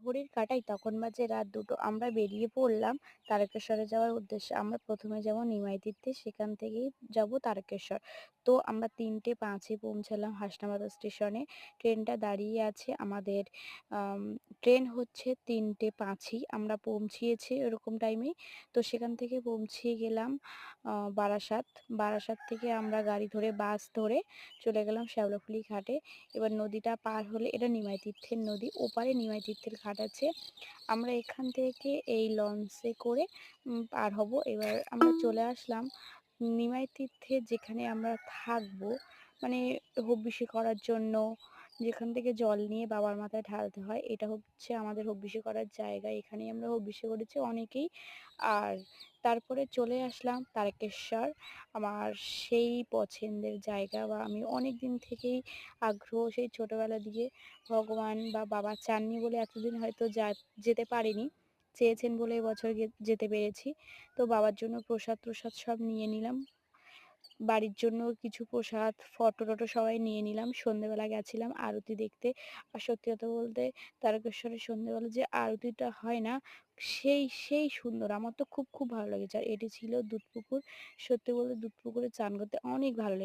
ঘড়ির কাঁটায় তখন বাজে রাত ২টো। আমরা বেরিয়ে পড়লাম তারকেশ্বরে যাওয়ার উদ্দেশ্যে। আমরা ১ম এ যাবো নিমাই তীর্থে, সেখান থেকেই যাবো তারকেশ্বর। তো আমরা ৩টে ৫ এ পৌঁছালাম হাসনাবাদ স্টেশনে। ট্রেনটা দাঁড়িয়ে আছে আমাদের। আম ট্রেন হচ্ছে ৩টে ৫ এই। আমরা পৌঁছিয়েছি ওরকম টাইমেই। তো সেখান থেকে পৌঁছিয়ে গেলাম বারাসাত। বারাসাত থেকে আমরা গাড়ি ধরে বাস ধরে চলে গেলাম শ্যাওলাফুলি ঘাটে। এবার নদীটা পার হলে এটা নিমাই তীর্থের নদী। ওপারে নিমাই তীর্থের ঘাট আছে। আমরা এখান থেকে এই লঞ্চে করে পার হব। এবার আমরা চলে আসলাম নিমাই তীর্থে, যেখানে আমরা থাকবো। মানে হব্বিষি করার জন্য যেখান থেকে জল নিয়ে বাবার মাথায় ঢালতে হয়, এটা হচ্ছে আমাদের হব্বিষি করার জায়গা। এখানেই আমরা হব্বিষি করেছি অনেকেই। আর তারপরে চলে আসলাম তারকেশ্বর, আমার সেই পছন্দের জায়গা, বা আমি অনেক দিন থেকেই আগ্রহ, সেই ছোটবেলা দিয়ে ভগবান বা বাবা চাননি বলে এতদিন হয়তো যেতে পারিনি। চেয়েছেন বলে এবছর যেতে পেরেছি। তো বাবার জন্য প্রসাদ-ট্রসাদ সব নিয়ে নিলাম। বাড়ির জন্য কিছু প্রসাদ, ফটো-টটো সবাই নিয়ে নিলাম। সন্ধ্যেবেলা গেছিলাম আরতি দেখতে। আর সত্যি কথা বলতে তারকেশ্বরের সন্ধ্যেবেলা যে আরতিটা হয় না, সেই সুন্দর। আমার তো খুব ভালো লেগেছে। আর এটি ছিল দুধপুকুর। সত্যি বলতে দুধপুকুরে চান করতে অনেক ভালো লেগেছে।